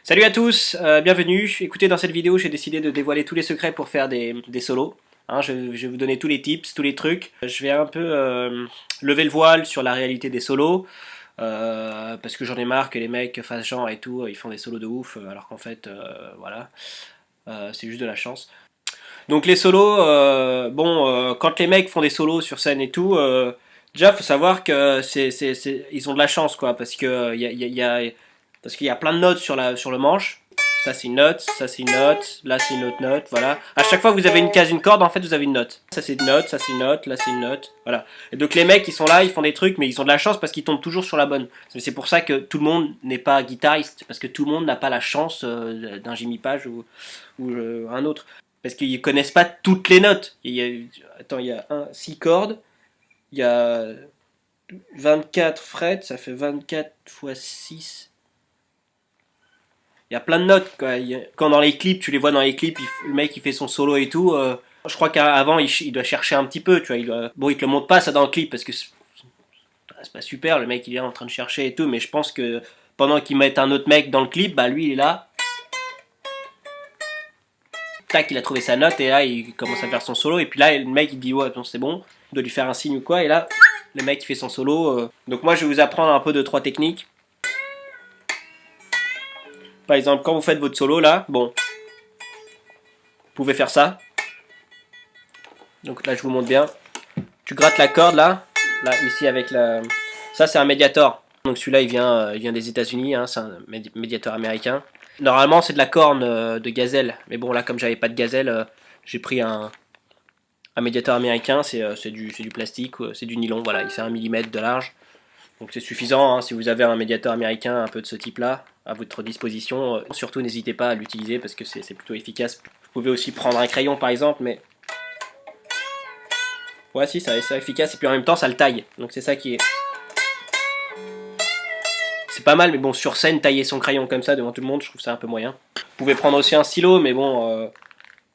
Salut à tous, bienvenue. Écoutez, dans cette vidéo, j'ai décidé de dévoiler tous les secrets pour faire des solos. Hein, je vais vous donner tous les tips, tous les trucs. Je vais un peu lever le voile sur la réalité des solos, parce que j'en ai marre que les mecs fassent genre et tout, ils font des solos de ouf, alors qu'en fait, voilà, c'est juste de la chance. Donc les solos, quand les mecs font des solos sur scène et tout, déjà faut savoir que ils ont de la chance quoi, parce que parce qu'il y a plein de notes sur le manche. Ça c'est une note, ça c'est une note, là c'est une autre note, voilà. À chaque fois que vous avez une case, une corde, en fait vous avez une note. Ça c'est une note, ça c'est une note, là c'est une note, voilà. Et donc les mecs ils sont là, ils font des trucs, mais ils ont de la chance parce qu'ils tombent toujours sur la bonne. C'est pour ça que tout le monde n'est pas guitariste, parce que tout le monde n'a pas la chance d'un Jimmy Page ou un autre. Parce qu'ils connaissent pas toutes les notes. Attends, il y a 6 cordes, il y a 24 frets, ça fait 24 fois 6. Il y a plein de notes. Quoi. Quand dans les clips, tu les vois dans les clips, le mec il fait son solo et tout. Je crois qu'avant il doit chercher un petit peu. Tu vois, bon, il te le montre pas ça dans le clip parce que c'est pas super. Le mec il est en train de chercher et tout. Mais je pense que pendant qu'ils mettent un autre mec dans le clip, bah lui il est là. Tac, il a trouvé sa note et là il commence à faire son solo. Et puis là, le mec il dit ouais, bon, c'est bon, il doit lui faire un signe ou quoi. Et là, le mec il fait son solo. Donc moi je vais vous apprendre un peu de trois techniques. Par exemple, quand vous faites votre solo là, bon, vous pouvez faire ça. Donc là je vous montre bien. Tu grattes la corde là ici avec la. Ça c'est un médiator. Donc celui-là il vient des États-Unis, hein, c'est un médiator américain. Normalement c'est de la corne de gazelle, mais bon là comme j'avais pas de gazelle, j'ai pris un médiator américain, c'est du plastique, c'est du nylon, voilà, il fait 1 mm de large. Donc c'est suffisant, hein, si vous avez un médiator américain un peu de ce type-là à votre disposition. Surtout n'hésitez pas à l'utiliser parce que c'est plutôt efficace. Vous pouvez aussi prendre un crayon par exemple, mais ouais si, c'est efficace et puis en même temps ça le taille. Donc c'est ça qui est... C'est pas mal, mais bon, sur scène, tailler son crayon comme ça devant tout le monde, je trouve ça un peu moyen. Vous pouvez prendre aussi un stylo, mais bon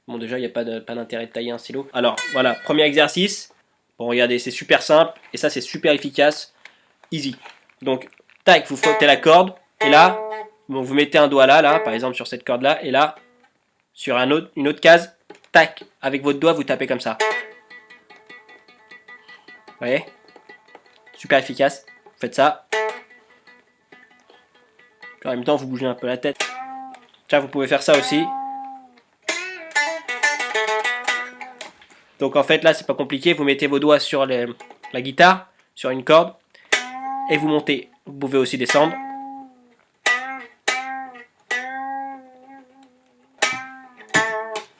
déjà, il n'y a pas d'intérêt de tailler un stylo. Alors, voilà, premier exercice. Bon, regardez, c'est super simple, et ça, c'est super efficace. Easy. Donc, tac, vous frottez la corde, et là, bon, vous mettez un doigt là, par exemple, sur cette corde-là, et là, sur une autre case, tac, avec votre doigt, vous tapez comme ça. Vous voyez? Super efficace. Vous faites ça. En même temps, vous bougez un peu la tête. Tiens, vous pouvez faire ça aussi. Donc en fait là c'est pas compliqué, vous mettez vos doigts sur la guitare, sur une corde, et vous montez. Vous pouvez aussi descendre.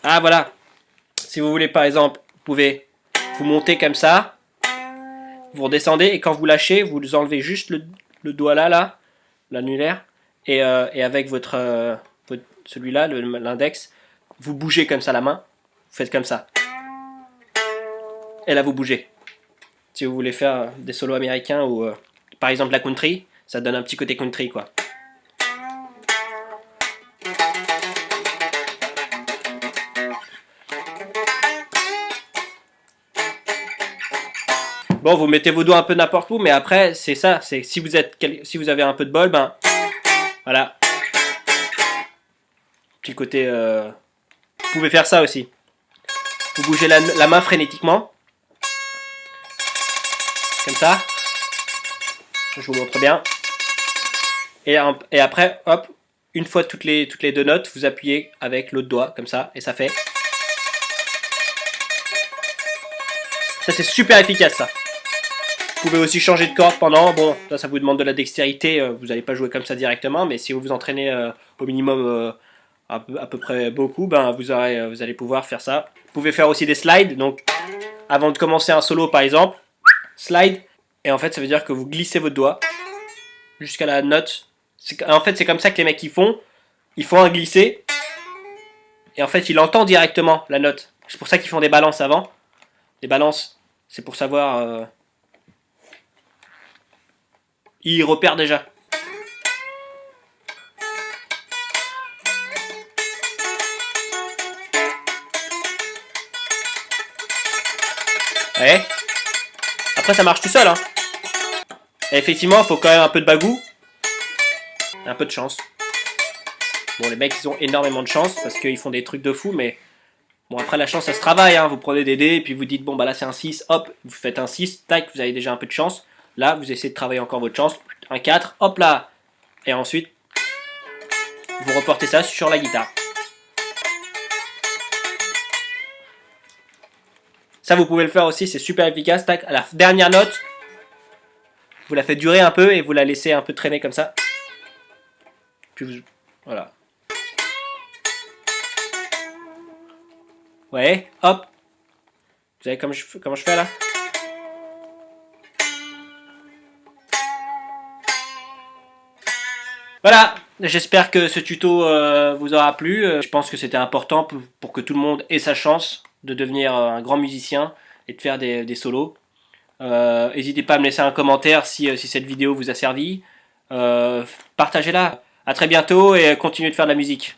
Ah voilà. Si vous voulez par exemple, vous pouvez vous monter comme ça, vous redescendez, et quand vous lâchez, vous enlevez juste le doigt là, l'annulaire, et avec celui-là, l'index, vous bougez comme ça la main, vous faites comme ça. Et là vous bougez. Si vous voulez faire des solos américains ou par exemple la country, ça donne un petit côté country quoi. Bon, vous mettez vos doigts un peu n'importe où, mais après c'est ça, c'est si vous avez un peu de bol, ben voilà. Petit côté, vous pouvez faire ça aussi. Vous bougez la main frénétiquement, comme ça. Je vous montre bien. Et après, hop, une fois toutes les deux notes, vous appuyez avec l'autre doigt, comme ça, et ça fait. Ça c'est super efficace ça. Vous pouvez aussi changer de corde pendant, bon, ça vous demande de la dextérité, vous n'allez pas jouer comme ça directement, mais si vous vous entraînez au minimum à peu près beaucoup, ben vous allez pouvoir faire ça. Vous pouvez faire aussi des slides, donc avant de commencer un solo par exemple, slide, et en fait ça veut dire que vous glissez votre doigt jusqu'à la note. En fait c'est comme ça que les mecs ils font un glissé, et en fait il entend directement la note. C'est pour ça qu'ils font des balances avant. Les balances, c'est pour savoir... il repère déjà. Ouais. Après ça marche tout seul hein. Et effectivement il faut quand même un peu de bagou. Un peu de chance. Bon, les mecs, ils ont énormément de chance parce qu'ils font des trucs de fou, mais bon, après, la chance, ça se travaille. Hein. Vous prenez des dés et puis vous dites, bon, bah là, c'est un 6, hop, vous faites un 6, tac, vous avez déjà un peu de chance. Là, vous essayez de travailler encore votre chance. Un 4, hop là. Et ensuite, vous reportez ça sur la guitare. Ça, vous pouvez le faire aussi, c'est super efficace. Tac, à la dernière note, vous la faites durer un peu et vous la laissez un peu traîner comme ça. Puis vous... Voilà. Ouais, hop. Vous savez comment je fais là? Voilà, j'espère que ce tuto vous aura plu. Je pense que c'était important pour que tout le monde ait sa chance de devenir un grand musicien et de faire des solos. N'hésitez pas à me laisser un commentaire si cette vidéo vous a servi. Partagez-la. A très bientôt et continuez de faire de la musique.